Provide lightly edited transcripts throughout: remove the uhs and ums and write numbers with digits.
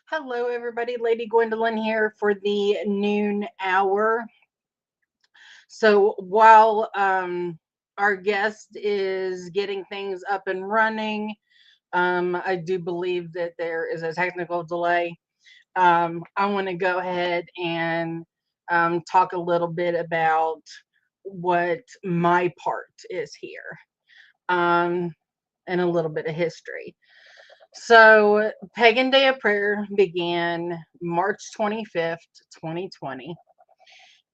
Hello, everybody. Lady Gwendolyn here for the noon hour. So while our guest is getting things up and running, I do believe that there is a technical delay. I want to go ahead and talk a little bit about what my part is here, um, and a little bit of history. So, Pagan Day of Prayer began March 25th, 2020.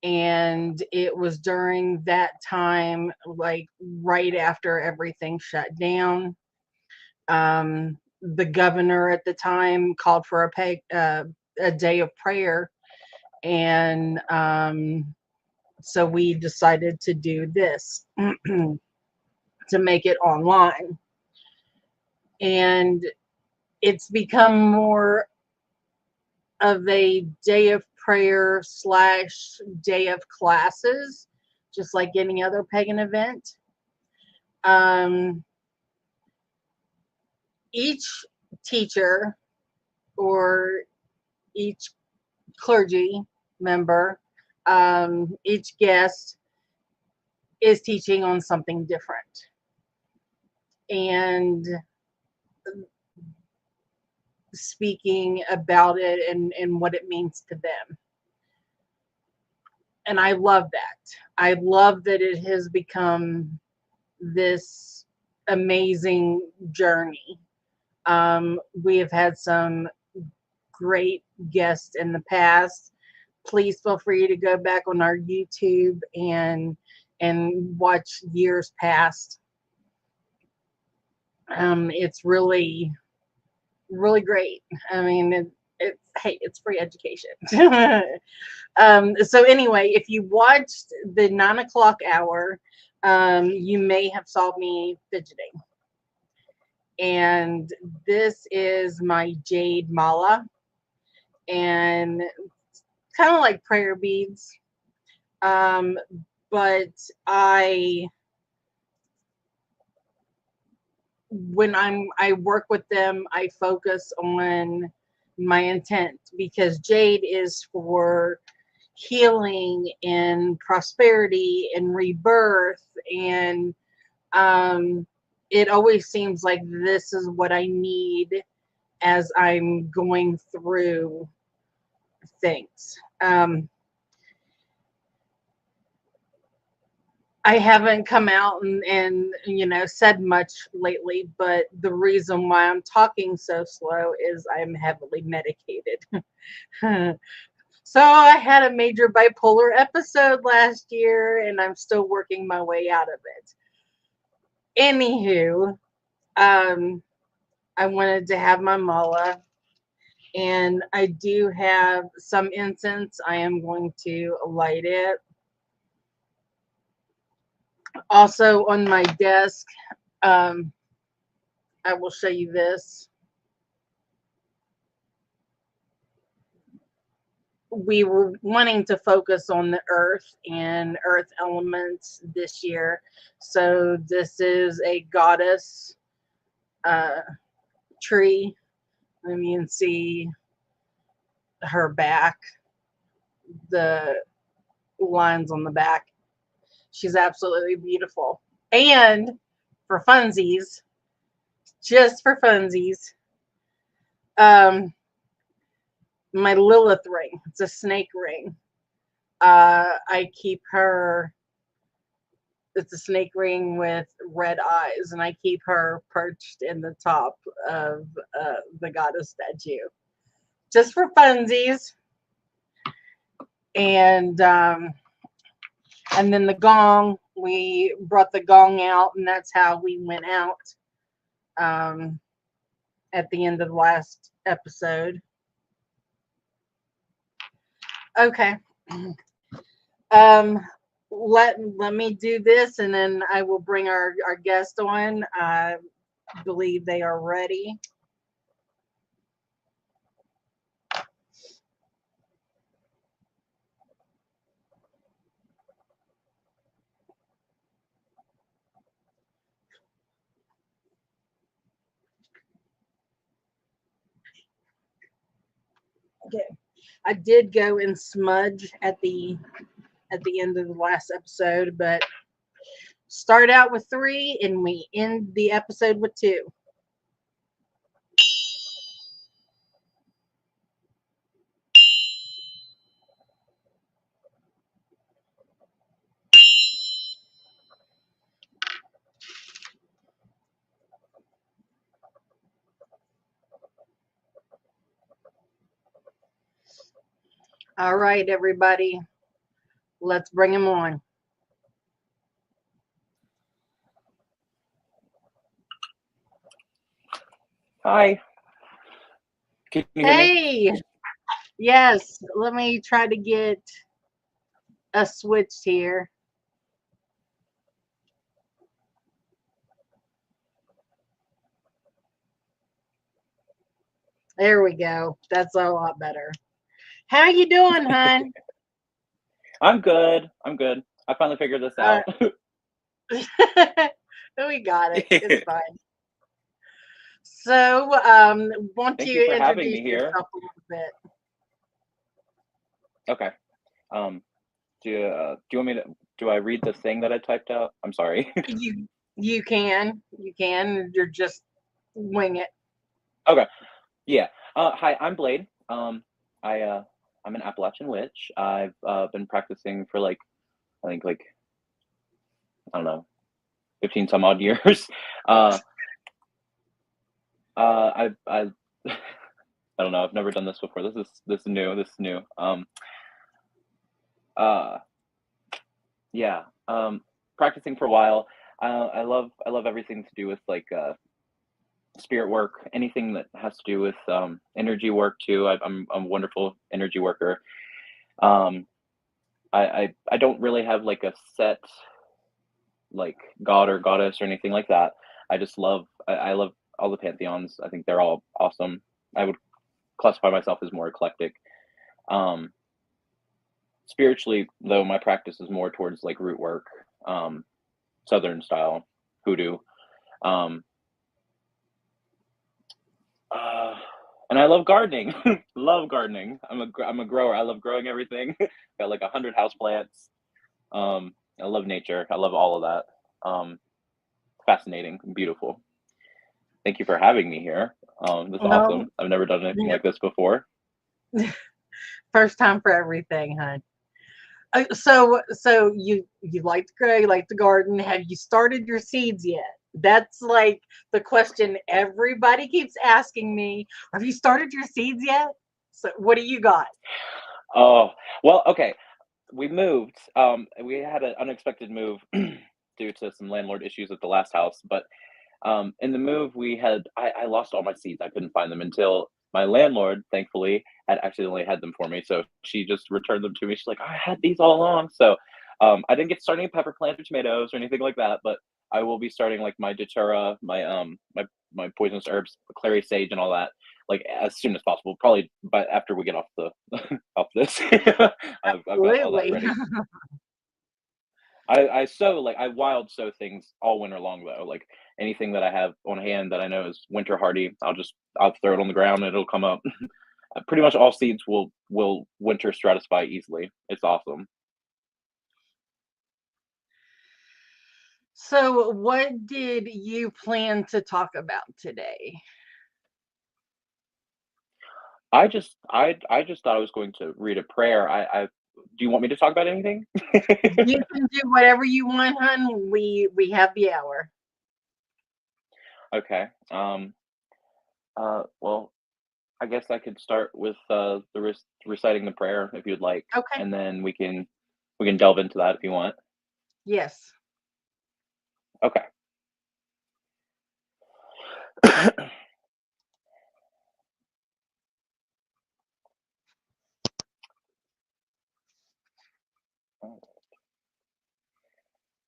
And it was during that time, like right after everything shut down. The governor at the time called for a day of prayer. And so we decided to do this to make it online. And it's become more of a day of prayer slash day of classes, just like any other pagan event. Um, each teacher or each clergy member, each guest is teaching on something different. And speaking about it and what it means to them. And I love that. I love that it has become this amazing journey. We have had some great guests in the past. Please feel free to go back on our YouTube and watch years past. It's really great. I mean, it's free education. So anyway, if you watched the 9 o'clock hour, you may have saw me fidgeting. And this is my jade mala, and kind of like prayer beads. Um, but when I work with them, I focus on my intent, because jade is for healing and prosperity and rebirth, and it always seems like this is what I need as I'm going through things. I haven't come out and said much lately, but the reason why I'm talking so slow is I'm heavily medicated. So I had a major bipolar episode last year, and I'm still working my way out of it. Anywho, I wanted to have my mala, and I do have some incense. I am going to light it. Also on my desk, um, I will show you this. We were wanting to focus on the earth and earth elements this year. So this is a goddess uh, tree. And you can see her back, the lines on the back. She's absolutely beautiful. And for funsies, just for funsies, my Lilith ring. It's a snake ring. I keep her. It's a snake ring with red eyes, and I keep her perched in the top of the goddess statue, just for funsies. And then the gong. We brought the gong out, and that's how we went out at the end of the last episode. Okay. Let me do this, and then I will bring our guest on. I believe they are ready. Okay. I did go and smudge at the end of the last episode, but start out with 3 and we end the episode with 2. All right, everybody. Let's bring him on. Hi. Can you hear me? Hey. Yes. Let me try to get us switched here. There we go. That's a lot better. How you doing, hon? I'm good. I'm good. I finally figured this out. We got it. It's fine. So, won't Thank you you for having introduce me here. yourself a little bit? Okay. Do you want me to? Do I read the thing that I typed out? I'm sorry. You can. You're just wing it. Okay. Yeah. Hi, I'm Blade. I'm an Appalachian Witch. I've been practicing for I think I don't know, 15 some odd years. I I don't know. I've never done this before. This is new. This is new. Yeah. Practicing for a while. I love everything to do with spirit work, anything that has to do with energy work too. I'm a wonderful energy worker. I don't really have like a set god or goddess or anything like that. I just love I love all the pantheons. I think they're all awesome. I would classify myself as more eclectic. Spiritually though, my practice is more towards like root work, southern style hoodoo. Um, and I love gardening. Love gardening. I'm a grower. I love growing everything. Got like 100 houseplants. I love nature. I love all of that. Fascinating, beautiful. Thank you for having me here. This is Well, awesome. I've never done anything yeah, like this before. first time for everything, hon. So you like to grow, you like to garden. Have you started your seeds yet? That's like the question everybody keeps asking me. Have you started your seeds yet? So what do you got? Oh, well, okay. We moved. We had an unexpected move due to some landlord issues at the last house. But in the move, I lost all my seeds. I couldn't find them until my landlord, thankfully, had accidentally had them for me. So she just returned them to me. She's like, I had these all along. So I didn't get starting pepper plants or tomatoes or anything like that. But I will be starting like my datura, my poisonous herbs, clary sage, and all that like as soon as possible. Probably, but after we get off the off this, I've got all that Absolutely. ready. I wild sow things all winter long though. Like anything that I have on hand that I know is winter hardy, I'll throw it on the ground and it'll come up. Pretty much all seeds will winter stratify easily. It's awesome. So what did you plan to talk about today? I just thought I was going to read a prayer. I do you want me to talk about anything? You can do whatever you want, hon. We have the hour. Okay. Well, I guess I could start with reciting the prayer if you'd like, Okay. and then we can delve into that if you want. Yes. Okay.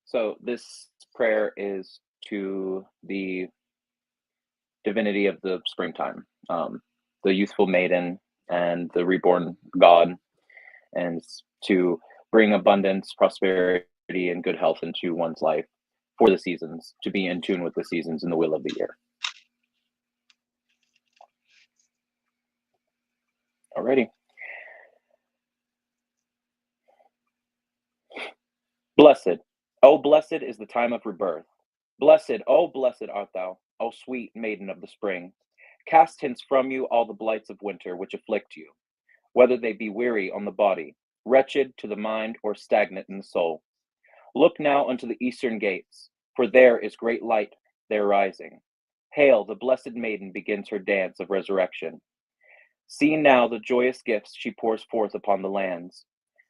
So this prayer is to the divinity of the springtime, the youthful maiden and the reborn god, and to bring abundance, prosperity, and good health into one's life for the seasons, to be in tune with the seasons and the will of the year. Alrighty. Blessed, oh blessed is the time of rebirth. Blessed, oh blessed art thou, O sweet maiden of the spring. Cast hence from you all the blights of winter which afflict you, whether they be weary on the body, wretched to the mind, or stagnant in the soul. Look now unto the eastern gates, for there is great light there rising. Hail, the blessed maiden begins her dance of resurrection. See now the joyous gifts she pours forth upon the lands.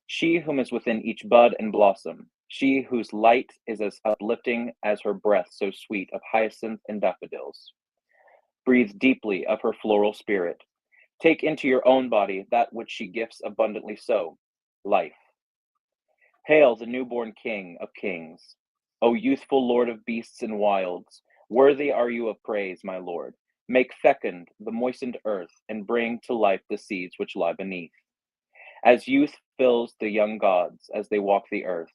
She whom is within each bud and blossom, she whose light is as uplifting as her breath so sweet of hyacinth and daffodils. Breathe deeply of her floral spirit. Take into your own body that which she gifts abundantly so, life. Hail the newborn King of kings. O youthful Lord of beasts and wilds, worthy are you of praise, my Lord. Make fecund the moistened earth, and bring to life the seeds which lie beneath. As youth fills the young gods as they walk the earth,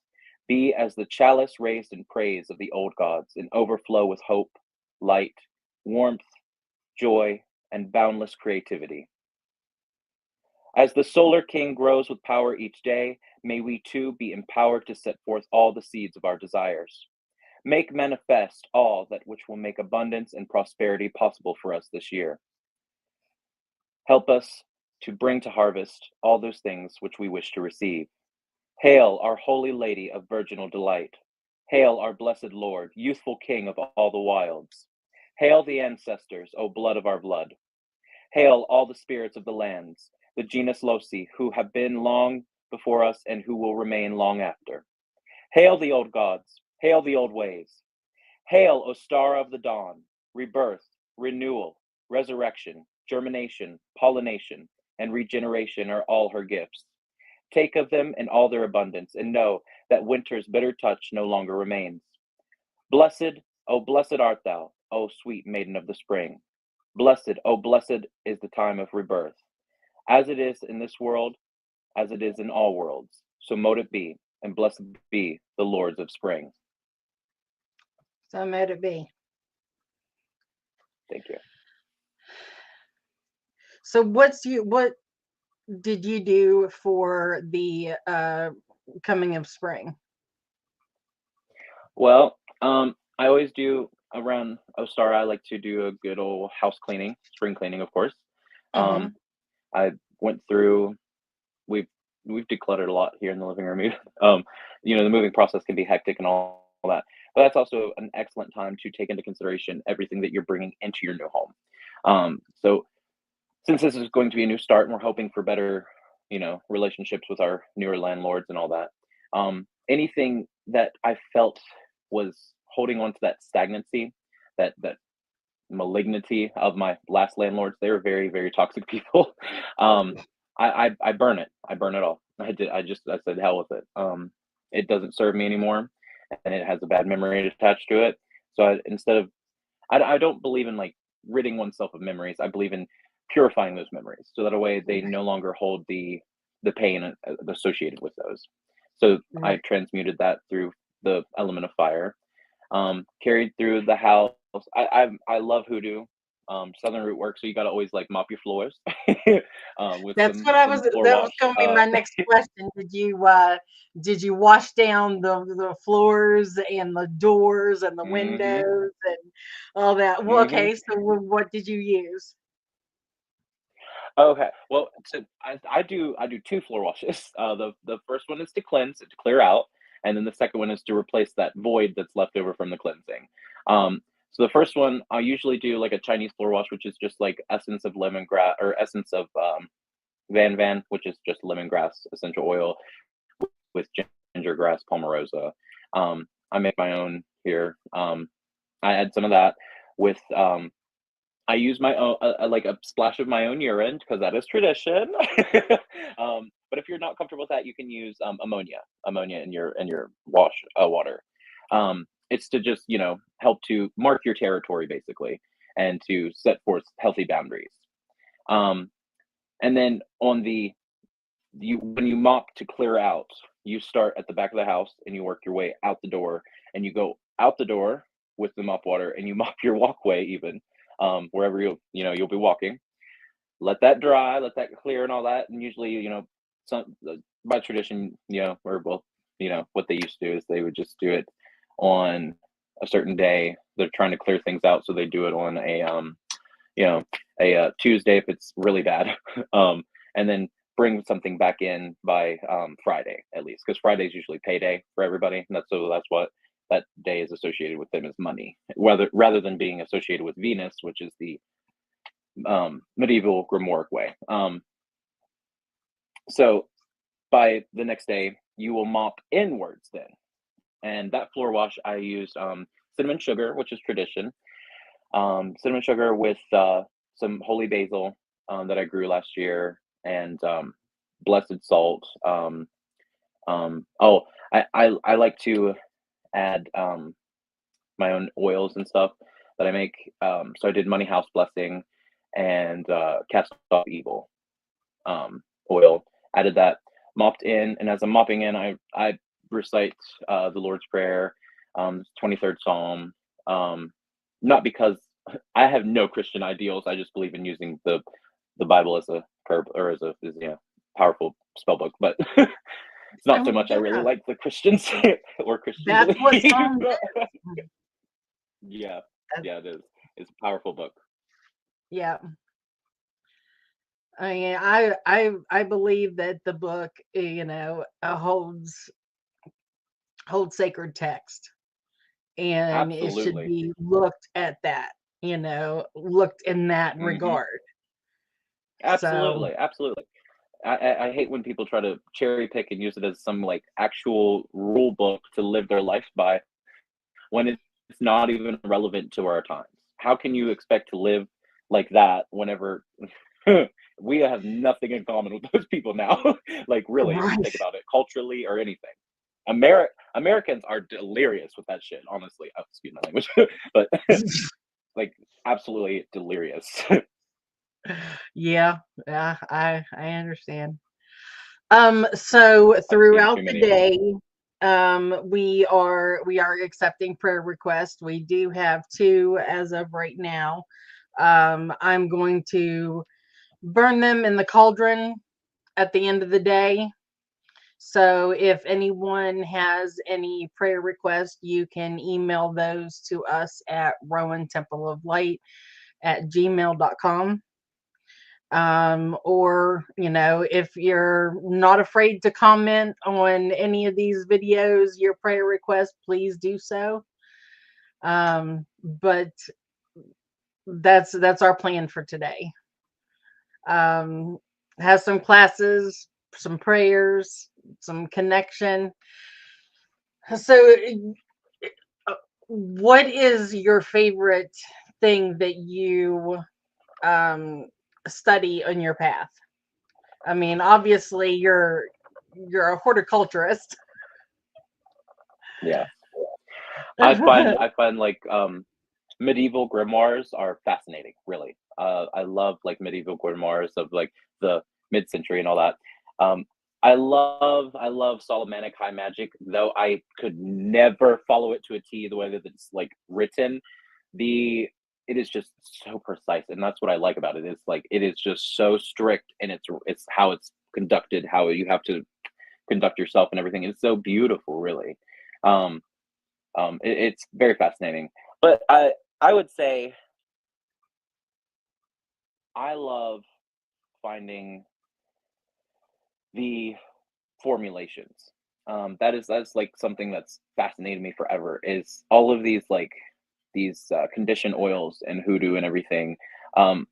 be as the chalice raised in praise of the old gods, and overflow with hope, light, warmth, joy, and boundless creativity. As the solar king grows with power each day, may we too be empowered to set forth all the seeds of our desires. Make manifest all that which will make abundance and prosperity possible for us this year. Help us to bring to harvest all those things which we wish to receive. Hail, our Holy Lady of virginal delight. Hail, our blessed Lord, youthful King of all the wilds. Hail the ancestors, O blood of our blood. Hail all the spirits of the lands, the Genius Loci, who have been long before us and who will remain long after. Hail the old gods, hail the old ways. Hail, Ostara of the dawn, rebirth, renewal, resurrection, germination, pollination, and regeneration are all her gifts. Take of them in all their abundance, and know that winter's bitter touch no longer remains. Blessed, O blessed art thou, O sweet maiden of the spring. Blessed, oh blessed is the time of rebirth. As it is in this world, as it is in all worlds, so mote it be, and blessed be the lords of spring. So mote it be. Thank you. So what did you do for the coming of spring? Well, I always do around Ostara. I like to do a good old house cleaning, spring cleaning, of course. Mm-hmm. I went through. We've decluttered a lot here in the living room. The moving process can be hectic and all that, but that's also an excellent time to take into consideration everything that you're bringing into your new home. So since this is going to be a new start, and we're hoping for better, relationships with our newer landlords and all that. Anything that I felt was holding on to that stagnancy, that malignity of my last landlords. They were very, very toxic people. I burn it. I burn it all. I said hell with it. It doesn't serve me anymore, and it has a bad memory attached to it. So I don't believe in like ridding oneself of memories. I believe in purifying those memories, so that a way they no longer hold the pain associated with those. So I transmuted that through the element of fire. Carried through the house. I love hoodoo, southern root work. So you got to always like mop your floors. That's what I was. Floor That was wash. going to be my next question. Did you wash down the floors and the doors and the windows and all that? Well, okay. So what did you use? Okay. Well, I do two floor washes. The first one is to cleanse, to clear out, and then the second one is to replace that void that's left over from the cleansing. So the first one I usually do like a Chinese floor wash, which is just like essence of lemongrass or essence of van, which is just lemongrass essential oil with ginger grass palmarosa. I make my own here. I add some of that with I use my own, like a splash of my own urine because that is tradition. But if you're not comfortable with that, you can use ammonia in your wash water. It's to just help to mark your territory basically, and to set forth healthy boundaries. And then when you mop to clear out, you start at the back of the house and you work your way out the door, and you go out the door with the mop water and you mop your walkway even. Wherever you'll be walking, let that dry, let that clear and all that. And usually, by tradition, or well, what they used to do is they would just do it on a certain day. They're trying to clear things out, so they do it on a Tuesday if it's really bad, and then bring something back in by Friday at least, because Friday is usually payday for everybody, and that's what that day is associated with them as money, rather than being associated with Venus, which is the medieval grimoire way. So by the next day, you will mop inwards then. And that floor wash, I used cinnamon sugar, which is tradition. Cinnamon sugar with some holy basil that I grew last year, and blessed salt. I like to add my own oils and stuff that I make. So I did money house blessing and cast off evil oil. Added that, mopped in, and as I'm mopping in, I recite the Lord's Prayer, 23rd Psalm. Not because I have no Christian ideals. I just believe in using the Bible as a prayer or as a powerful spell book. But it's not so much I really like the Christians or Christian That's belief. what Psalm Yeah, it is. It's a powerful book. Yeah. I mean, I believe that the book, holds sacred text, and it should Absolutely. be looked at looked in that hmm regard. So, Absolutely. I hate when people try to cherry pick and use it as some like actual rule book to live their life by, when it's not even relevant to our times. How can you expect to live like that whenever we have nothing in common with those people now? Like, really, if you right. think about it, culturally or anything. Americans are delirious with that shit, honestly. Oh, excuse my language, but like absolutely delirious. Yeah, yeah, I understand. So I've seen throughout too the many of them. day, we are accepting prayer requests. We do have two as of right now. I'm going to burn them in the cauldron at the end of the day. So if anyone has any prayer requests, you can email those to us at rowantempleoflight@gmail.com. Or if you're not afraid to comment on any of these videos, your prayer request, please do so. But that's our plan for today. um have some classes, some prayers, some connection. So what is your favorite thing that you um study on your path? I mean, obviously you're a horticulturist. Yeah, I find like medieval grimoires are fascinating. Really, I love like medieval grimoires of like the mid-century and all that. Um, I love Solomonic high magic, though I could never follow it to a T the way that it's like written. The It is just so precise, and that's what I like about it. It's like it is just so strict, and it's how it's conducted, how you have to conduct yourself and everything. It's so beautiful, really. Um, it's very fascinating. But I would say I love finding the formulations. That's like something that's fascinated me forever. Is all of these conditioned oils and hoodoo and everything. Um,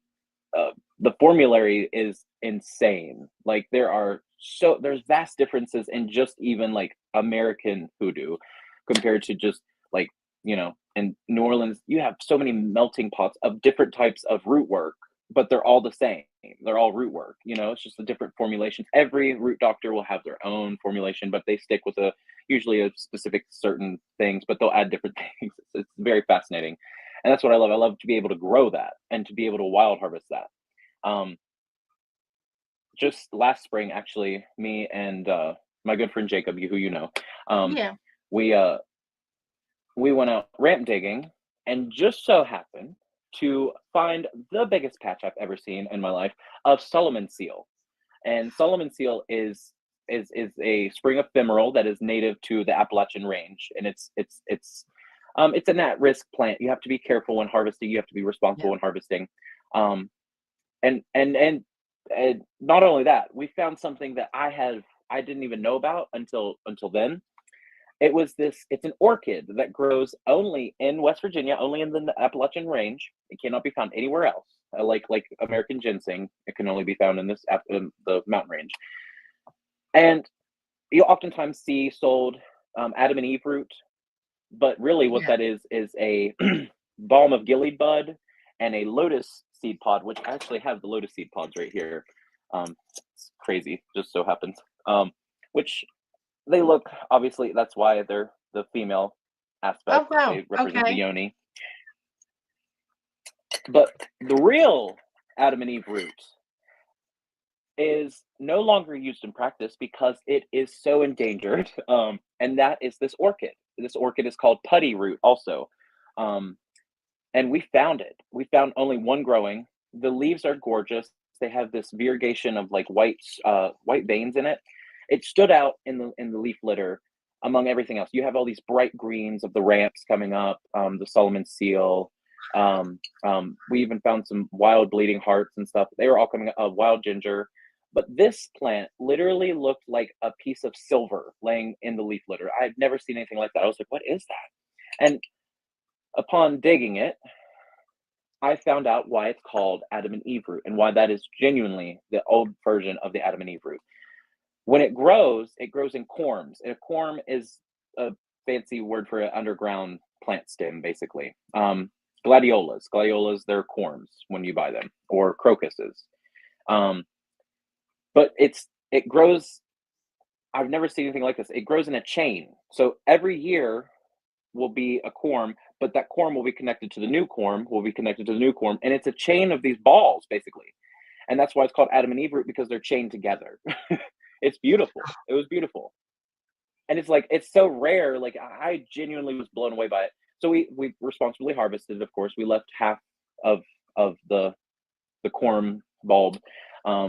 the formulary is insane. Like there's vast differences in just even like American hoodoo compared to just like in New Orleans you have so many melting pots of different types of root work, but they're all the same. They're all root work. It's just the different formulations. Every root doctor will have their own formulation, but they stick with a usually a specific certain things, but they'll add different things. It's very fascinating, and that's what I love. I love to be able to grow that and to be able to wild harvest that. um, just last spring, actually, me and my good friend Jacob, who um, Yeah. we we went out ramp digging, and just so happened to find the biggest patch I've ever seen in my life of Solomon seal. And Solomon seal is is a spring ephemeral that is native to the Appalachian range, and it's an at-risk plant. You have to be careful when harvesting. You have to be responsible Yeah. when harvesting. And not only that, we found something that I didn't even know about until then. It's an orchid that grows only in West Virginia, only in the Appalachian range. It cannot be found anywhere else. Like American ginseng, it can only be found in the mountain range. And you oftentimes see sold Adam and Eve root, but really what that is a balm of Gilead bud and a lotus seed pod, which I actually have the lotus seed pods right here. It's crazy, just so happens. Which they look, obviously, that's why they're the female aspect. Oh, wow. They represent the Okay. yoni. But the real Adam and Eve root is no longer used in practice because it is so endangered. And that is this orchid. This orchid is called putty root also. And we found it. We found only one growing. The leaves are gorgeous. They have this variegation of like white veins in it. It stood out in the leaf litter among everything else. You have all these bright greens of the ramps coming up, the Solomon seal. We even found some wild bleeding hearts and stuff. They were all coming up, wild ginger. But this plant literally looked like a piece of silver laying in the leaf litter. I've never seen anything like that. I was like, what is that? And upon digging it, I found out why it's called Adam and Eve root and why that is genuinely the old version of the Adam and Eve root. When it grows in corms. And a corm is a fancy word for an underground plant stem, basically. Gladiolas, they're corms when you buy them, or crocuses. But it grows, I've never seen anything like this. It grows in a chain. So every year will be a corm, but that corm will be connected to the new corm, and it's a chain of these balls, basically. And that's why it's called Adam and Eve root, because they're chained together. It's beautiful. It was beautiful. And it's so rare. Like, I genuinely was blown away by it. So we responsibly harvested, of course. We left half of the corm bulb,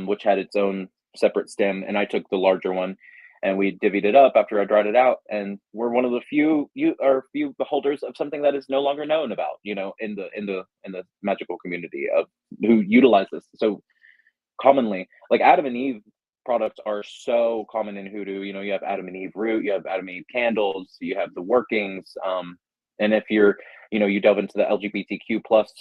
which had its own separate stem, and I took the larger one, and we divvied it up after I dried it out. And we're one of the few beholders of something that is no longer known about, in the magical community of who utilize this so commonly. Like, Adam and Eve products are so common in hoodoo. You have Adam and Eve root, you have Adam and Eve candles, you have the workings. And if you're, you delve into the LGBTQ plus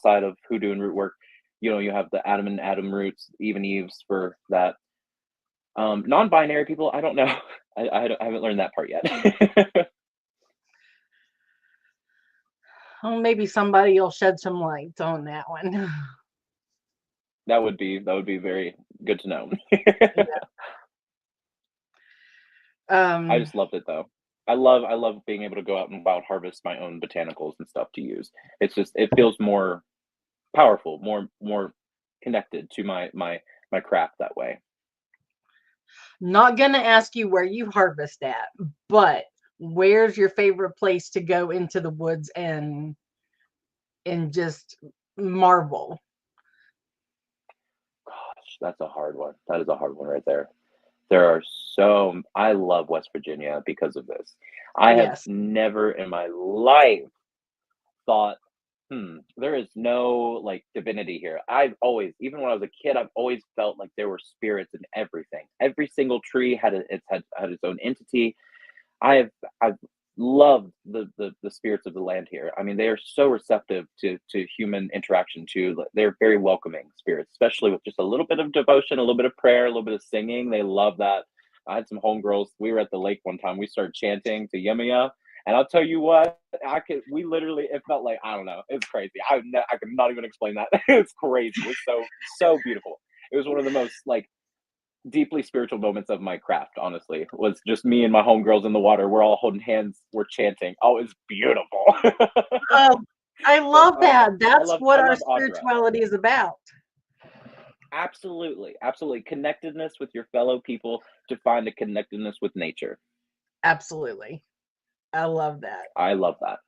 side of hoodoo and root work, you have the Adam and Adam roots, Eve and Eves for that. Non-binary people, I don't know. I haven't learned that part yet. Oh, maybe somebody will shed some light on that one. That would be very good to know. I just loved it though. I love being able to go out and wild harvest my own botanicals and stuff to use. It's just, it feels more powerful, more connected to my craft that way. Not gonna ask you where you harvest at, but where's your favorite place to go into the woods and just marvel? Gosh, that's a hard one. That is a hard one right there. I love West Virginia because of this. I have Yes. never in my life thought, there is no like divinity here. I've always, even when I was a kid, I've always felt like there were spirits in everything. Every single tree had its own entity. I've loved the spirits of the land here. I mean, they are so receptive to human interaction too. They're very welcoming spirits, especially with just a little bit of devotion, a little bit of prayer, a little bit of singing. They love that. I had some homegirls. We were at the lake one time. We started chanting to Yemaya. And I'll tell you what, we literally, it felt like, I don't know, it's crazy. I could not even explain that. It's crazy. It's so beautiful. It was one of the most like deeply spiritual moments of my craft, honestly. It was just me and my homegirls in the water. We're all holding hands. We're chanting. Oh, it's beautiful. Oh, I love that. That's what our Ostara. spirituality is about. Absolutely. Absolutely. Connectedness with your fellow people to find a connectedness with nature. Absolutely. I love that. I love that.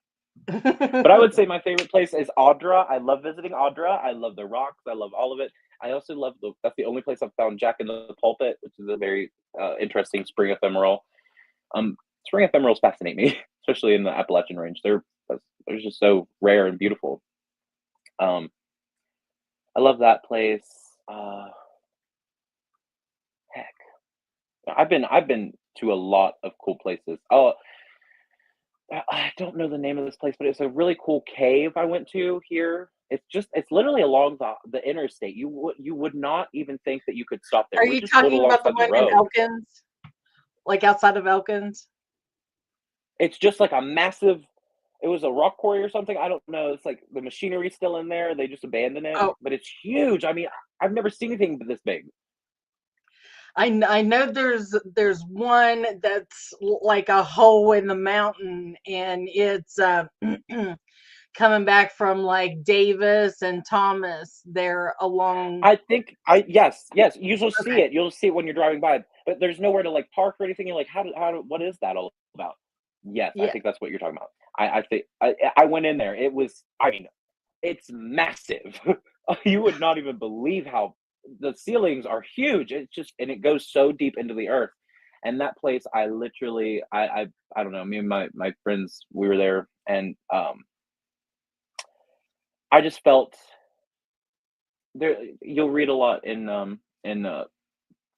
But I would say my favorite place is Ostara. I love visiting Ostara. I love the rocks. I love all of it. I also love that's the only place I've found Jack in the Pulpit, which is a very interesting spring ephemeral. Spring ephemerals fascinate me, especially in the Appalachian range. They're just so rare and beautiful. I love that place. Heck, I've been to a lot of cool places. Oh, I don't know the name of this place, but it's a really cool cave I went to here. It's literally along the interstate. You would not even think that you could stop there. Are We're you just pulled talking about the alongside the one in road. Elkins? Like outside of Elkins? It's just like a massive. It was a rock quarry or something. I don't know. It's like the machinery's still in there. They just abandoned it, Oh, but it's huge. I mean, I've never seen anything this big. I know there's one that's like a hole in the mountain, and it's coming back from like Davis and Thomas. They're along. I think yes. You'll see Okay, it. You'll see it when you're driving by, but there's nowhere to like park or anything. You're like, what is that all about? Yes, I yeah, think that's what you're talking about. I think I went in there. It was, I mean, it's massive. You would not even believe how the ceilings are huge. It's just, and it goes so deep into the earth. And that place, I literally, I don't know. Me and my friends, we were there, and I just felt there. You'll read a lot in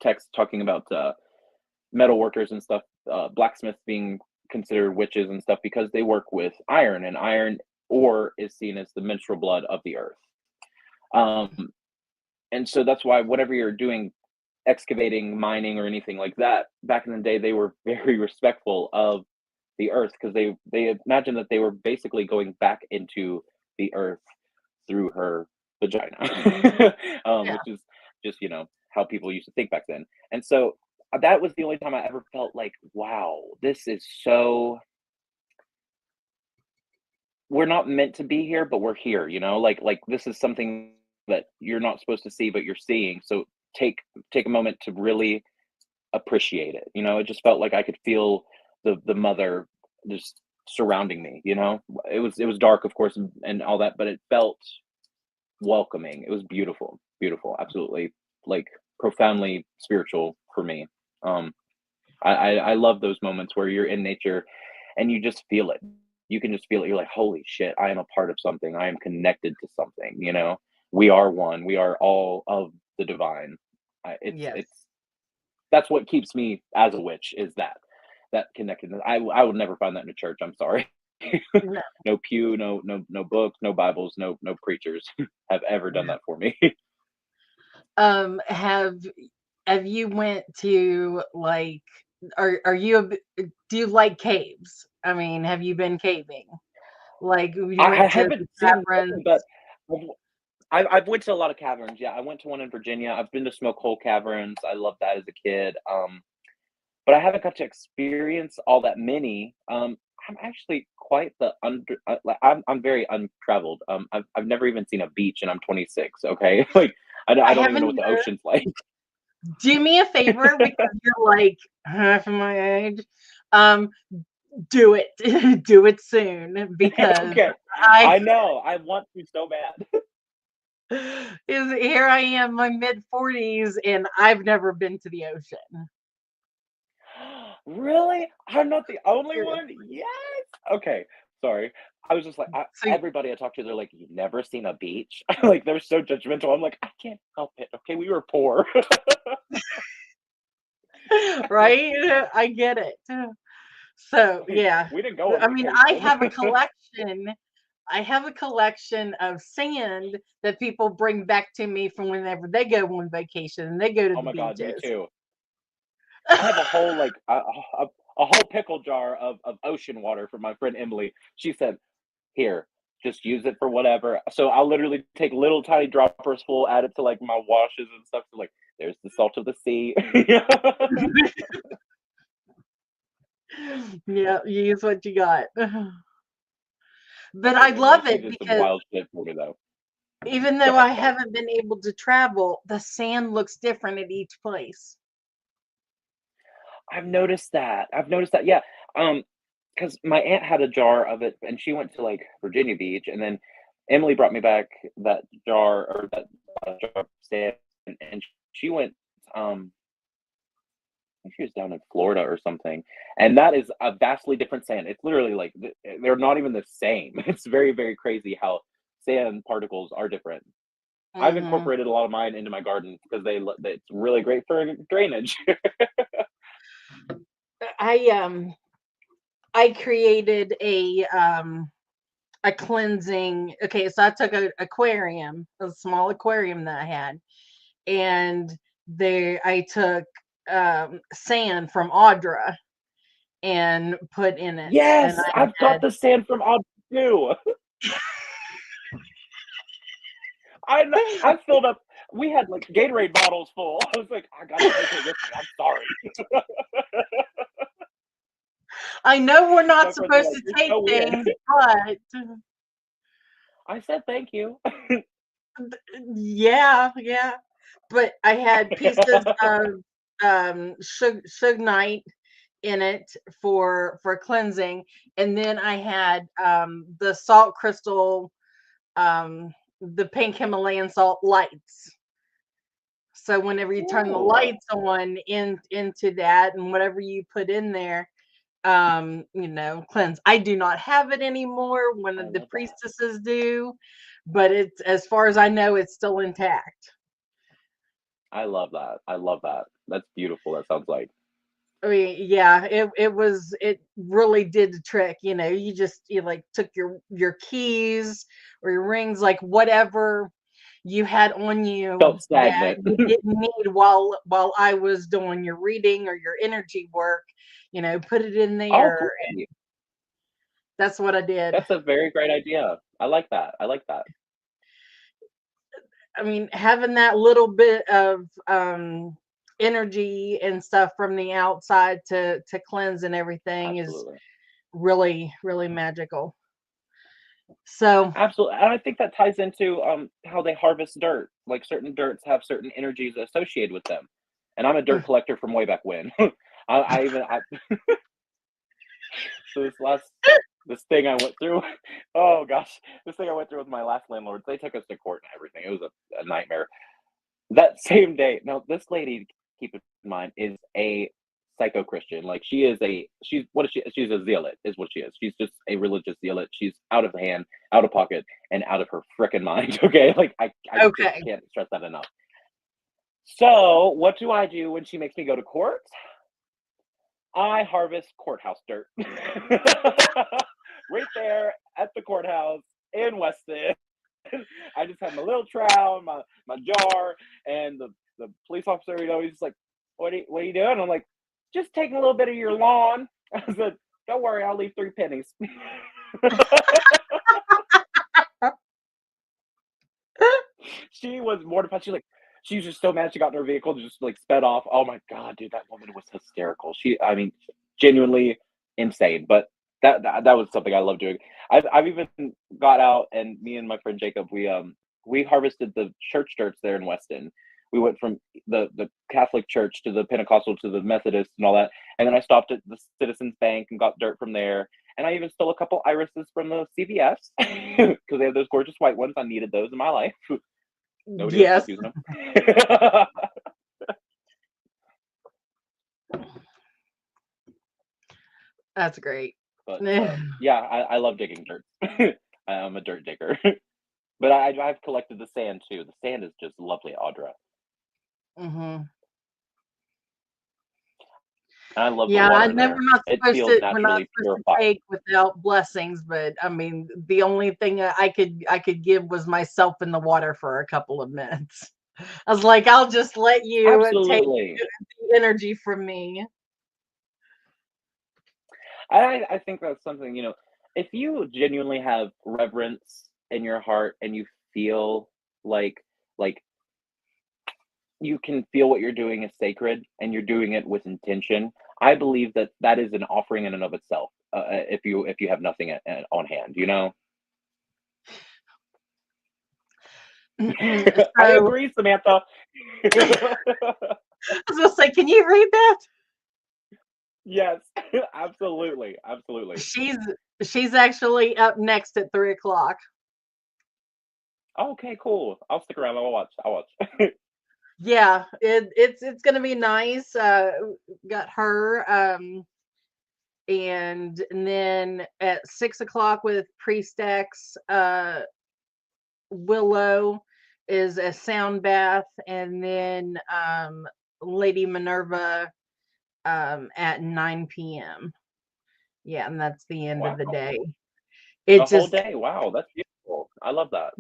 text talking about metal workers and stuff, blacksmiths being considered witches and stuff because they work with iron, and iron ore is seen as the menstrual blood of the earth. Um, and so that's why whatever you're doing, excavating, mining, or anything like that, back in the day, they were very respectful of the earth because they imagined that they were basically going back into the earth through her vagina, yeah. which is just how people used to think back then. And so that was the only time I ever felt like, wow, this is so. We're not meant to be here, but we're here. Like this is something that you're not supposed to see, but you're seeing. So take a moment to really appreciate it. It just felt like I could feel the mother just surrounding me. It was dark, of course, and all that, but it felt welcoming. It was beautiful, beautiful, absolutely, like profoundly spiritual for me. Um, I love those moments where you're in nature and you just feel it. You can just feel it. You're like, holy shit, I am a part of something. I am connected to something. We are one. We are all of the divine. Yes. It's that's what keeps me as a witch, is that connectedness. I would never find that in a church. I'm sorry. No. No pew, no books, no Bibles, no preachers have ever done No. that for me. Have you went to like are you do you like caves? I mean, have you been caving? Like you I went to haven't the seen one, but caverns? I've went to a lot of caverns. Yeah, I went to one in Virginia. I've been to Smoke Hole Caverns. I loved that as a kid. But I haven't got to experience all that many. I'm actually quite the under. Like, I'm very untraveled. I've never even seen a beach, and I'm 26. Okay, like I I don't even know haven't what the either. ocean's like. Do me a favor because you're like half of my age. Um, do it. Do it soon because Okay, I I know. I want to so bad. is here I am, my mid 40s, and I've never been to the ocean. Really? I'm not the only one? Yes! Okay, sorry. I was just like, So everybody I talk to, they're like, "You've never seen a beach?" Like, they're so judgmental. I'm like, "I can't help it, okay? We were poor." right? I get it. So yeah. We didn't go on I mean, vacation. I have a collection of sand that people bring back to me from whenever they go on vacation and they go to Oh the my god, me beaches. too. I have a whole, like, a whole pickle jar of ocean water from my friend Emily. She said, "Here, just use it for whatever." So I'll literally take little tiny droppers full, add it to like my washes and stuff. So like, there's the salt of the sea. Yeah, you use what you got. But I Yeah, no, love she it did some because wild shit for me though. even Go though I ahead, sorry. haven't been able to travel, the sand looks different at each place. I've noticed that. Yeah. Because my aunt had a jar of it, and she went to like Virginia Beach, and then Emily brought me back that jar or that a jar of sand, and she went. I think she was down in Florida or something, and that is a vastly different sand. It's literally like they're not even the same. It's very, very crazy how sand particles are different. I've Hmm. incorporated a lot of mine into my garden because it's really great for drainage. I I created a cleansing. Okay, so I took a aquarium, a small aquarium that I had, and there I took sand from Audra and put in it, and Yes, I I've got had the sand from Odd too. I filled up. We had like Gatorade bottles full. I was like, I gotta take it with me. I'm sorry. I know we're My not friends were supposed like, to "You're take so weird." things, but I said thank you. yeah, yeah. But I had pieces of sugnite in it for cleansing, and then I had the salt crystal, um the pink Himalayan salt lights. So whenever you turn the Ooh, lights on into that, and whatever you put in there, cleanse. I do not have it anymore. One I of the love that. priestesses do, but it's, as far as I know, it's still intact. I love that. I love that. That's beautiful. That sounds like. I mean, yeah, it really did the trick. You like took your keys or your rings, like whatever you had on you Felt that stagnant. you didn't need while I was doing your reading or your energy work, put it in Oh, there. great. That's what I did. That's a very great idea. I like that. I like that. I mean, having that little bit of energy and stuff from the outside to cleanse and everything is Absolutely. really, really magical. So, Absolutely. And I think that ties into how they harvest dirt. Like certain dirts have certain energies associated with them. And I'm a dirt collector from way back when. I even I so this thing I went through. Oh gosh, this thing I went through with my last landlord. They took us to court and everything. It was a nightmare. That same day. Now this lady, keep in mind, is a psycho Christian. Like she's what is she? She's a zealot, is what she is. She's just a religious zealot. She's out of hand, out of pocket, and out of her frickin' mind. Okay, like I just okay. can't stress that enough. So what do I do when she makes me go to court? I harvest courthouse dirt. Right there at the courthouse in Weston. I just have my little trowel, my jar, and the police officer, he's just like, what are you doing? I'm like, just taking a little bit of your lawn. I said, don't worry, I'll leave 3 pennies. She was mortified. She was just so mad she got in her vehicle, just like sped off. Oh my god, dude, that woman was hysterical. I mean, genuinely insane. But that was something I love doing. I've even got out, and me and my friend Jacob, we harvested the church dirts there in Weston. We went from the Catholic church to the Pentecostal to the Methodist and all that, and then I stopped at the Citizens Bank and got dirt from there. And I even stole a couple irises from the CVS because they have those gorgeous white ones. I needed those in my life. Nobody else was Yes, using them. that's great. But yeah, I love digging dirt. I'm a dirt digger. But I've collected the sand too. The sand is just lovely, Audra. Hmm. And I love the Yeah, I water know there. It feels we're not naturally supposed to purified. take without blessings, but I mean, the only thing that I could give was myself in the water for a couple of minutes. I was like, I'll just let you take Absolutely. the energy from me. I think that's something, if you genuinely have reverence in your heart and you feel like you can feel what you're doing is sacred and you're doing it with intention. I believe that that is an offering in and of itself. If you have nothing on hand, I So agree, Samantha. I was gonna say, can you read that? Yes, absolutely, absolutely. She's she's actually up next at 3 o'clock. Okay, cool. I'll stick around. I'll watch. I'll watch. Yeah, it's gonna be nice. Got her, and then at 6 o'clock with Priest-X, Willow is a sound bath, and then Lady Minerva at 9 p.m. Yeah, and that's the end of the Wow. day. The It whole just day. Wow, that's beautiful. I love that.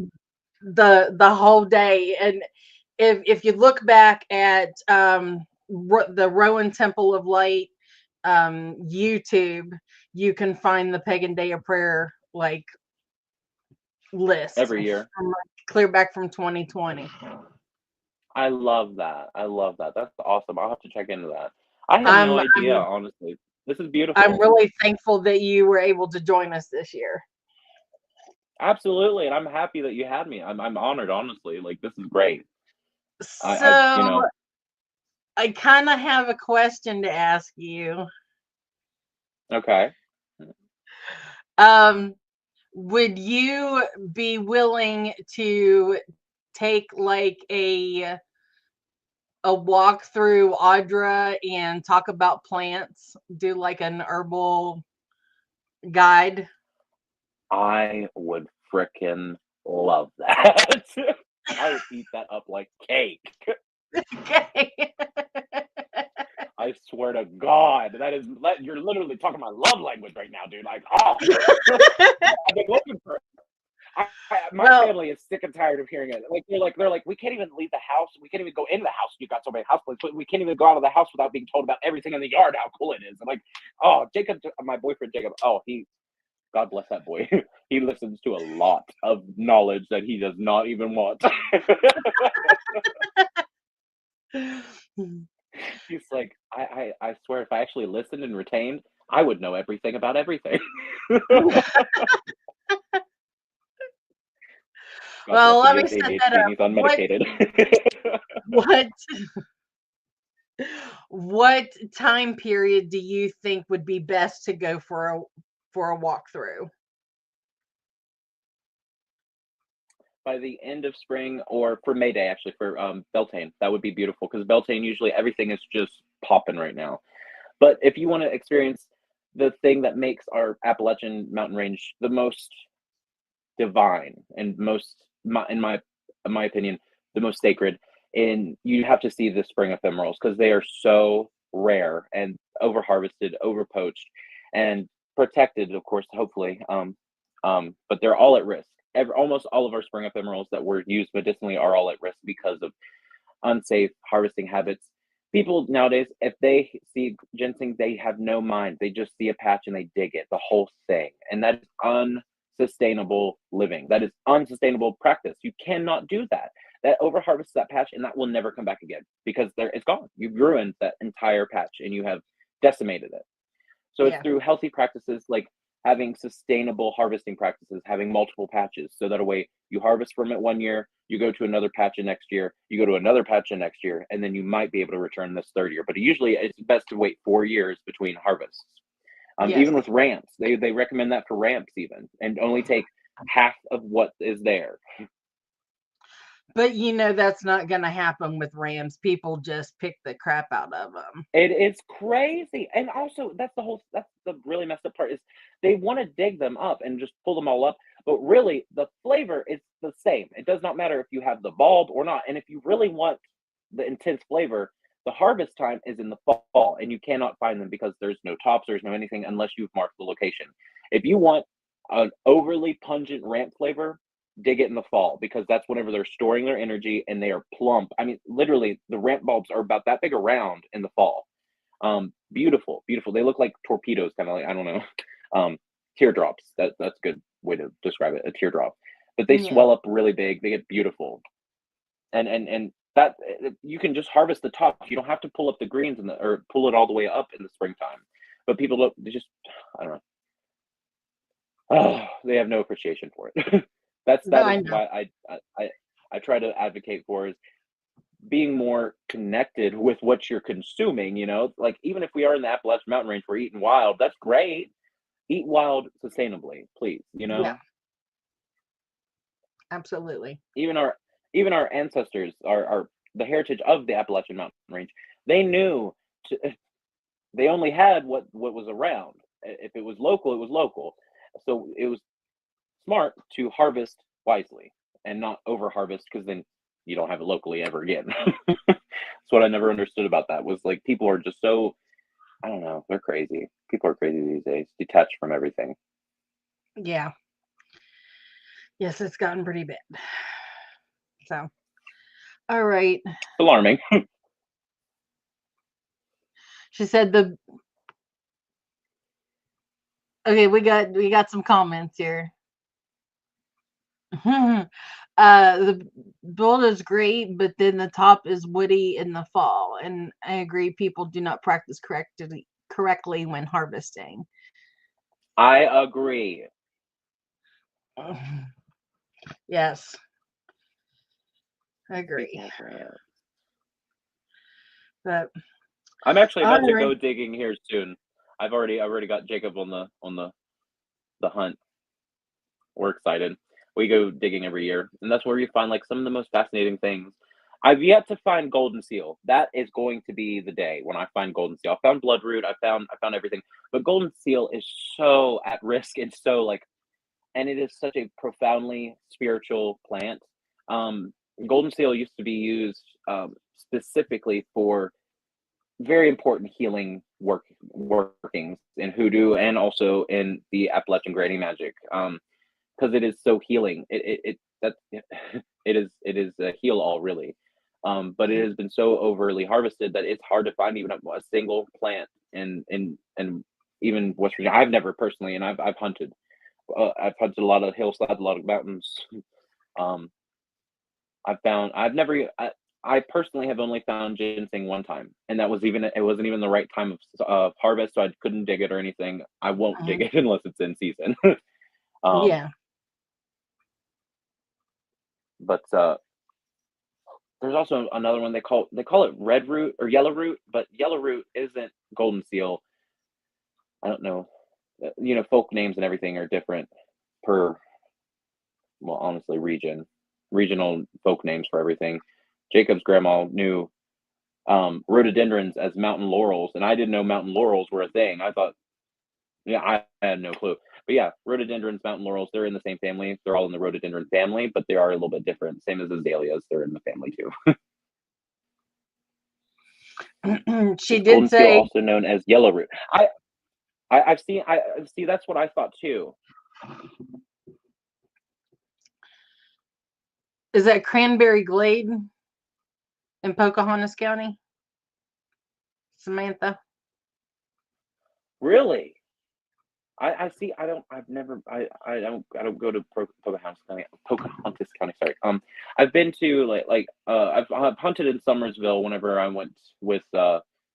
the whole day. And if you look back at the Rowan Temple of Light YouTube, you can find the Pagan Day of Prayer like list Every year. from clear back from 2020. I love that. I love that. That's awesome. I'll have to check into that. I had no I'm idea, I'm honestly. This is I'm beautiful. really thankful that you were able to join us this year. Absolutely, and I'm happy that you had me. I'm honored, honestly. Like, this is great. I So I kind of have a question to ask you. okay. Um, would you be willing to take like a walk through Audra and talk about plants? Do like an herbal guide? I would frickin' love that. I would eat that up like cake. Okay. I swear to God, you're literally talking my love language right now, dude. Like, oh, I've been looking for it. My Well, family is sick and tired of hearing it. Like they're like, we can't even leave the house. We can't even go into the house. You got so many houseplants, but we can't even go out of the house without being told about everything in the yard, how cool it is. I'm like, oh, Jacob, my boyfriend Jacob. Oh, God bless that boy. He listens to a lot of knowledge that he does not even want. He's like, I swear, if I actually listened and retained, I would know everything about everything. God well, bless him. let He me has set that ADHD. up. He's unmedicated. What what time period do you think would be best to go for a walkthrough? By the end of spring, or for May Day, actually, for Beltane, that would be beautiful because Beltane usually everything is just popping right now. But if you want to experience the thing that makes our Appalachian mountain range the most divine and in my opinion, the most sacred, and you have to see the spring ephemerals because they are so rare and over harvested, over poached, and protected, of course, hopefully. But they're all at risk. Almost all of our spring ephemerals that were used medicinally are all at risk because of unsafe harvesting habits. People nowadays, if they see ginseng, they have no mind. They just see a patch and they dig it, the whole thing. And that is unsustainable living. That is unsustainable practice. You cannot do that. That overharvests that patch and that will never come back again because it's gone. You've ruined that entire patch and you have decimated it. So it's Yeah. through healthy practices like having sustainable harvesting practices, having multiple patches. So that a way you harvest from it one year, you go to another patch in next year, you go to another patch in next year, and then you might be able to return this third year. But usually it's best to wait 4 years between harvests. Yes. Even with ramps, they recommend that for ramps even, and only take half of what is there. But that's not going to happen with Rams. People just pick the crap out of them. It is crazy. And also that's the really messed up part is they want to dig them up and just pull them all up, but really the flavor is the same. It does not matter if you have the bulb or not. And if you really want the intense flavor, the harvest time is in the fall and you cannot find them because there's no tops, there's no anything unless you've marked the location. If you want an overly pungent ramp flavor, dig it in the fall because that's whenever they're storing their energy and they are plump. I mean, literally, the ramp bulbs are about that big around in the fall. Beautiful, beautiful. They look like torpedoes, kind of like I don't know, teardrops. That's a good way to describe it. A teardrop, but they Yeah. swell up really big. They get beautiful, and that you can just harvest the top. You don't have to pull up the greens or pull it all the way up in the springtime. But people don't. They just I don't know. Oh, they have no appreciation for it. No, That I is know. why I try to advocate for is being more connected with what you're consuming. Like even if we are in the Appalachian Mountain Range, we're eating wild. That's great. Eat wild sustainably, please. Yeah. Absolutely. Even our ancestors, our the heritage of the Appalachian Mountain Range, they knew to, they only had what was around. If it was local, it was local. So it was smart to harvest wisely and not over harvest, because then you don't have it locally ever again. That's what I never understood about that, was like people are just so, I don't know, they're crazy. People are crazy these days, detached from everything. Yeah. Yes, it's gotten pretty bad. So, all right. Alarming. She said the okay, we got some comments here. The build is great, but then the top is woody in the fall, and I agree. People do not practice correctly when harvesting. I agree. Yes, I agree. Speaking of that, But I'm actually all about to right. go digging here soon. I've already got Jacob on the hunt. We're excited. We go digging every year, and that's where you find like some of the most fascinating things. I've yet to find golden seal. That is going to be the day when I find golden seal. I found bloodroot. I found everything, but golden seal is so at risk and so like, and it is such a profoundly spiritual plant. Um, Golden seal used to be used specifically for very important healing workings in hoodoo and also in the Appalachian granny magic. Because it is so healing. It is a heal all really. But it has been so overly harvested that it's hard to find even a single plant in even West Virginia. I've never personally, and I've hunted. I've hunted a lot of hillsides, a lot of mountains. Um, I personally have only found ginseng one time, and that was even it wasn't even the right time of harvest, so I couldn't dig it or anything. I won't dig it unless it's in season. Yeah. But there's also another one, they call it red root or yellow root, but yellow root isn't golden seal. I don't know. Folk names and everything are different per, well, honestly, regional folk names for everything. Jacob's grandma knew rhododendrons as mountain laurels, and I didn't know mountain laurels were a thing. I thought, yeah, I had no clue. But yeah, rhododendrons, mountain laurels, they're in the same family. They're all in the rhododendron family, but they are a little bit different. Same as azaleas, they're in the family too. She did Golden seal, say, also known as yellow root. I've seen. I see. That's what I thought too. is that Cranberry Glade in Pocahontas County? Samantha? Really? I see. I don't. I've never. I don't go to Pocahontas County. Pocahontas County. Sorry. I've been to I've hunted in Somersville whenever I went with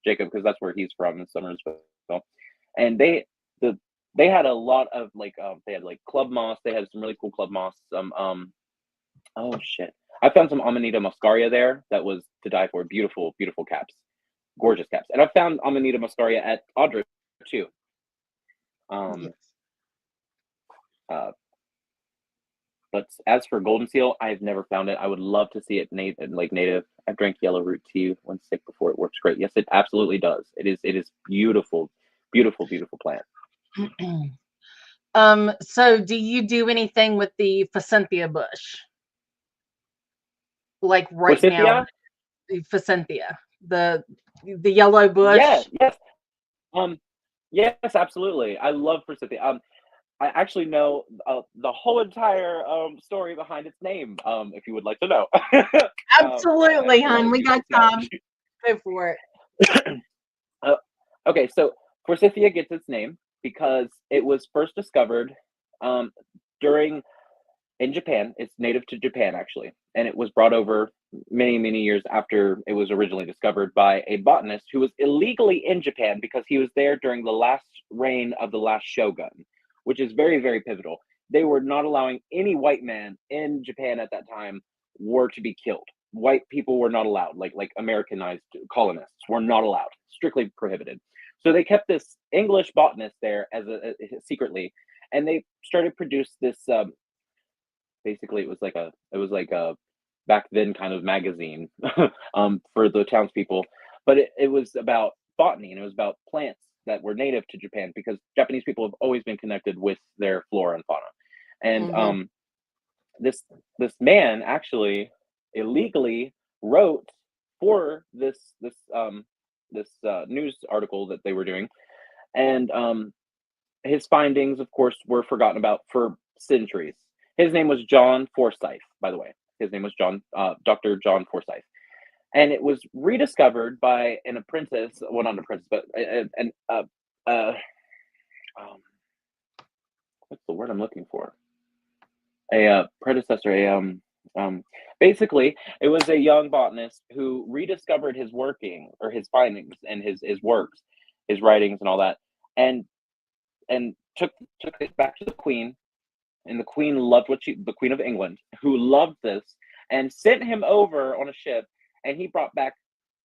Jacob, because that's where he's from, in Somersville, and they had a lot of they had like club moss. They had some really cool club moss. Oh shit. I found some Amanita muscaria there that was to die for. Beautiful, beautiful caps. Gorgeous caps. And I found Amanita muscaria at Audra too. Yes. But as for golden seal, I've never found it. I would love to see it native. I drank yellow root tea when sick before. It works great. Yes, it absolutely does. It is beautiful, beautiful, beautiful plant. So do you do anything with the Forsythia bush? Like right now, Forsythia? the Forsythia, the yellow bush. Yes. Um, yes, absolutely. I love forsythia. I actually know the whole entire story behind its name. If you would like to know. Absolutely, A lot hon. of We got people know. time. Go for it. Okay, so forsythia gets its name because it was first discovered during in Japan. It's native to Japan actually, and it was brought over many years after it was originally discovered by a botanist who was illegally in Japan because he was there during the last reign of the last shogun, which is very pivotal. They were not allowing any white man in Japan at that time were to be killed. White people were not allowed, like Americanized colonists were not allowed, strictly prohibited. So they kept this English botanist there as secretly, and they started produce this basically it was like a back then kind of magazine for the townspeople, but it was about botany, and it was about plants that were native to Japan, because Japanese people have always been connected with their flora and fauna. And Mm-hmm. this man actually illegally wrote for this news article that they were doing, and his findings, of course, were forgotten about for centuries. His name was John Forsyth, by the way. His name was Dr. John Forsyth, and it was rediscovered by an apprentice. Well, not an apprentice, but an what's the word I'm looking for? A predecessor. Basically, it was a young botanist who rediscovered his working, or his findings, and his works, his writings, and all that, and took it back to the Queen, and the Queen loved the Queen of England, who loved this, and sent him over on a ship, and he brought back,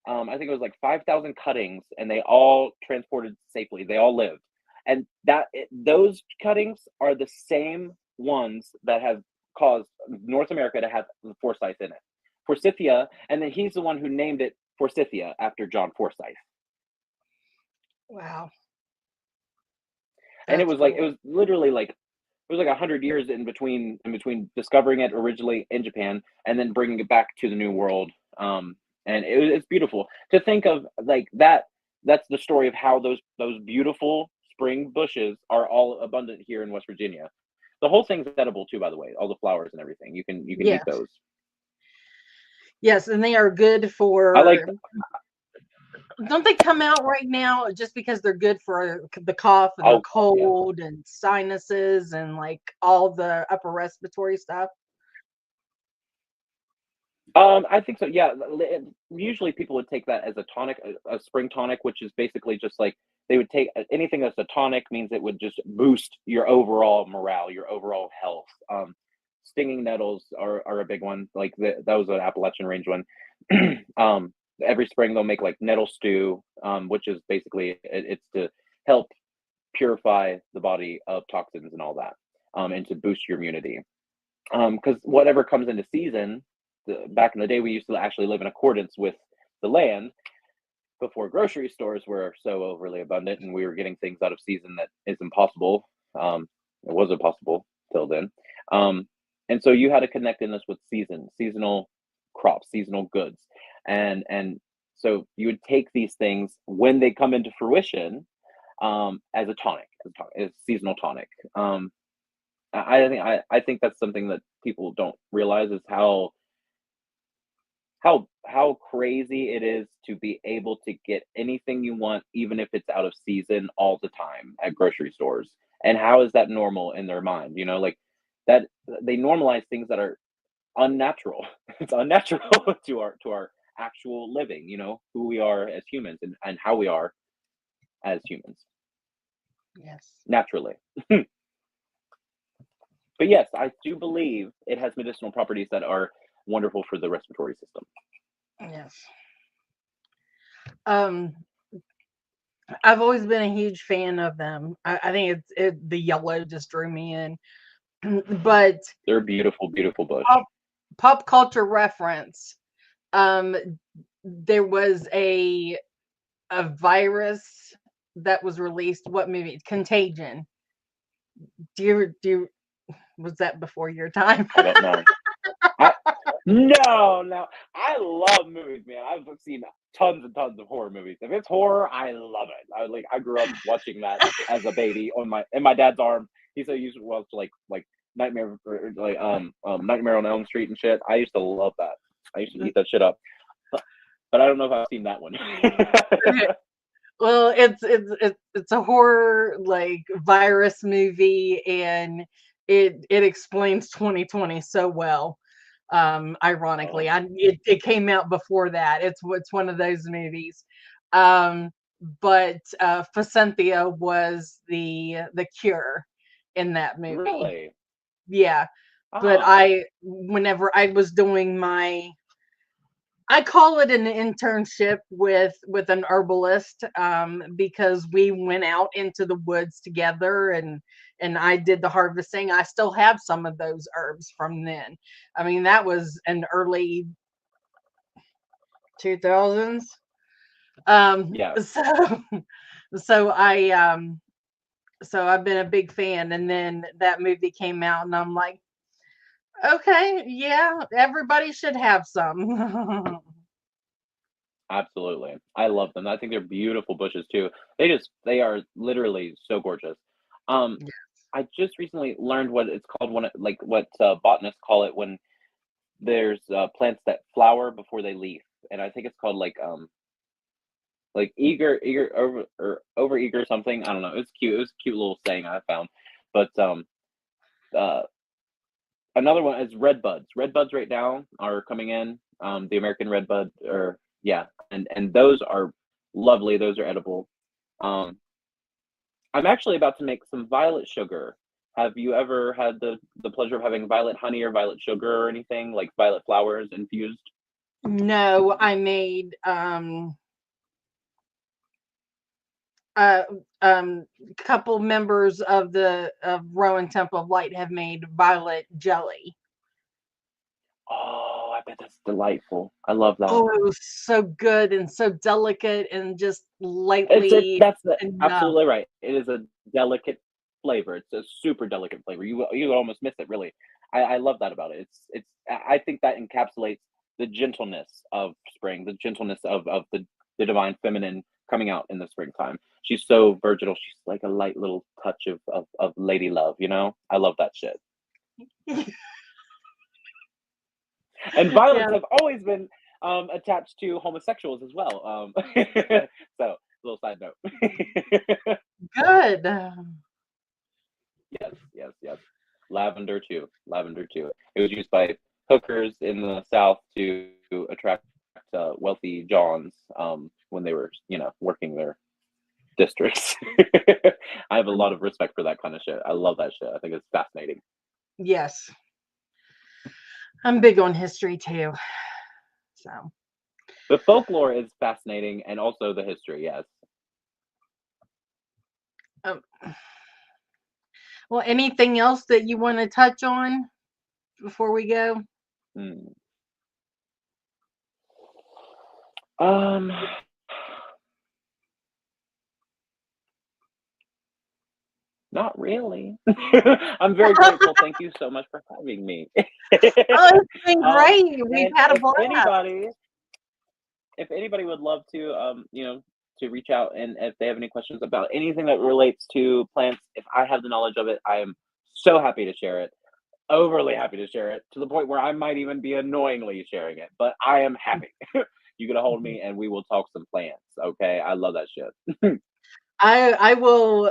I think it was like 5,000 cuttings, and they all transported safely. They all lived, and those cuttings are the same ones that have caused North America to have the Forsyth in it, Forsythia, and then he's the one who named it Forsythia after John Forsyth. Wow. And it That's was cool. literally like, it was like 100 years in between discovering it originally in Japan and then bringing it back to the New World. And it's beautiful to think of, like, that's the story of how those beautiful spring bushes are all abundant here in West Virginia. The whole thing's edible too, by the way, all the flowers and everything. You can eat Yes. those. Yes, and they are good I for. like Don't they come out right now just because they're good for the cough and the oh yes. cold and sinuses and like all the upper respiratory stuff? I think so. Yeah. Usually people would take that as a tonic, a spring tonic, which is basically just like they would take anything that's a tonic, means it would just boost your overall morale, your overall health. Stinging nettles are a big one. Like that was an Appalachian range one. Every spring they'll make like nettle stew, which is basically it's to help purify the body of toxins and all that, and to boost your immunity. Because whatever comes into season, back in the day, we used to actually live in accordance with the land before grocery stores were so overly abundant, and we were getting things out of season that is impossible. It was impossible till then. And so you had a connectedness with seasonal crops, seasonal goods, and so you would take these things when they come into fruition, as a tonic, as a seasonal tonic. I think that's something that people don't realize, is how crazy it is to be able to get anything you want, even if it's out of season, all the time at grocery stores. And how is that normal in their mind? Like that they normalize things that are unnatural. It's unnatural to our actual living, who we are as humans, and how we are as humans Yes. naturally. But yes, I do believe it has medicinal properties that are wonderful for the respiratory system. Yes. Um, I've always been a huge fan of them. I think the yellow just drew me in. But They're a beautiful, beautiful bush. pop culture reference. Um, there was a virus that was released. What movie? Contagion. Do you was that before your time? I don't know. No. I love movies, man. I've seen tons and tons of horror movies. If it's horror, I love it. I grew up watching that as a baby in my dad's arm. He said he used to watch like Nightmare, or like Nightmare on Elm Street and shit. I used to love that. I used to eat that shit up. But I don't know if I've seen that one. Well, it's a horror like virus movie, and it explains 2020 so well. Ironically, it came out before that. It's one of those movies. But Placentia was the cure in that movie. Really? Yeah. But whenever I was doing my I call it an internship with an herbalist, because we went out into the woods together, and I did the harvesting. I still have some of those herbs from then. I mean, that was in early 2000s. Yeah, So so I so I've been a big fan, and then that movie came out, and I'm like, okay, yeah, everybody should have some. absolutely. I love them. I think they're beautiful bushes too. They are literally so gorgeous. Um, I just recently learned what it's called when like what botanists call it when there's plants that flower before they leaf, and I think it's called like eager over eager something. I don't know. It's cute. It was a cute little saying I found. But uh, another one is red buds. Red buds right now are coming in. The American red bud, or yeah, and those are lovely. Those are edible. Um, I'm actually about to make some violet sugar. Have you ever had the pleasure of having violet honey or violet sugar or anything like violet flowers infused? No, I made uh couple members of the of Rowan Temple of Light have made violet jelly. Oh, I bet that's delightful. I love that. Oh, it was so good and so delicate and just It's lightly that's enough. absolutely right. It is a delicate flavor. It's a super delicate flavor. You would almost miss it, really. I love that about it. I think that encapsulates the gentleness of spring, the gentleness of the divine feminine coming out in the springtime. She's so virginal. She's like a light little touch of lady love, you know? I love that shit. And Yeah, violets have always been attached to homosexuals as well. So, little side note. good. Yes, yes, yes. Lavender too. Lavender too. It was used by hookers in the South to attract wealthy Johns when they were, working their districts. I have a lot of respect for that kind of shit. I love that shit. I think it's fascinating. Yes, I'm big on history too. So, The folklore is fascinating, and also the history. Yes. um, well, anything else that you want to touch on before we go? Hmm. Um, Not really. I'm very grateful. Thank you so much for having me. Oh, it's been um, great. We've and had a blast. if anybody would love to, to reach out, and if they have any questions about anything that relates to plants, if I have the knowledge of it, I am so happy to share it. Overly happy to share it to the point where I might even be annoyingly sharing it, but I am happy. You get a hold of me and we will talk some plants. Okay. I love that shit. I will.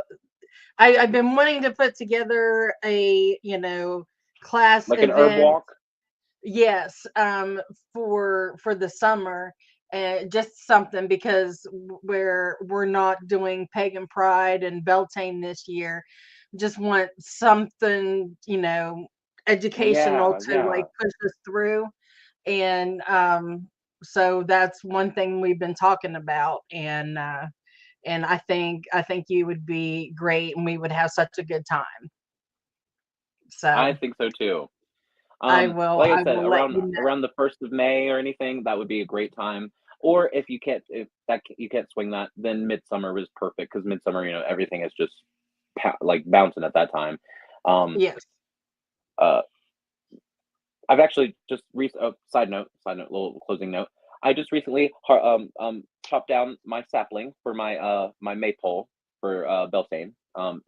I've been wanting to put together a class Like an herb event. walk. Yes, for the summer, just something because we're not doing Pagan Pride and Beltane this year. Just want something, educational Yeah. to like Yeah. push us through, and so that's one thing we've been talking about, and I think you would be great, and we would have such a good time. I So think so too. I will Like I I said, will let you around the 1st of May or anything, that would be a great time. Or if you can't, if that you can't swing that, then midsummer was perfect because midsummer, everything is just like bouncing at that time. Um, Yes. uh, I've actually just side note, little closing note. I just recently chopped down my sapling for my maypole for Beltane.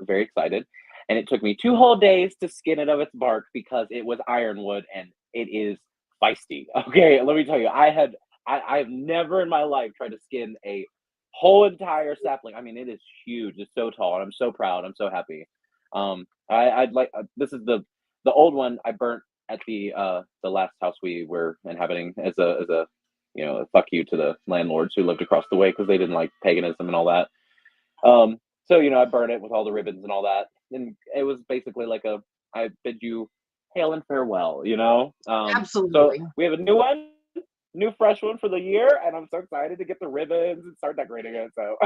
Very excited, and it took me 2 whole days to skin it of its bark because it was ironwood and it is feisty. Okay, let me tell you, I have never in my life tried to skin a whole entire sapling. I mean, it is huge. It's so tall, and I'm so proud. I'm so happy. I'd like this is the old one I burnt at the last house we were inhabiting as a a fuck you to the landlords who lived across the way because they didn't like paganism and all that. So I burned it with all the ribbons and all that, and it was basically like a I bid you hail and farewell. So Absolutely. we have a new one. new fresh one for the year, and I'm so excited to get the ribbons and start decorating it. So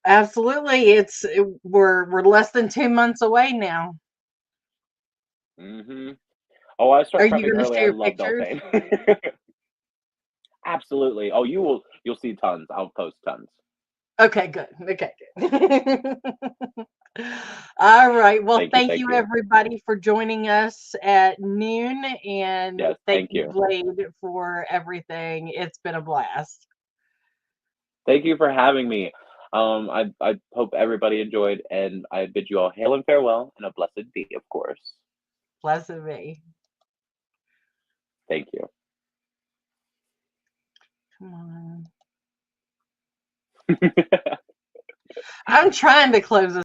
Absolutely. We're less than 2 months away now. Oh, I Are start you prepping going to early. share I your love pictures? Beltane. Absolutely. Oh, you'll see tons. I'll post tons. Okay, good. Okay, good. All right. Well, thank Thank you you. everybody for joining us at noon, and Yes, thank thank you, you. Blade, for everything. It's been a blast. Thank you for having me. I hope everybody enjoyed, and I bid you all hail and farewell, and a blessed be, of course. Blessed be. Thank you. Come on. I'm trying to close this.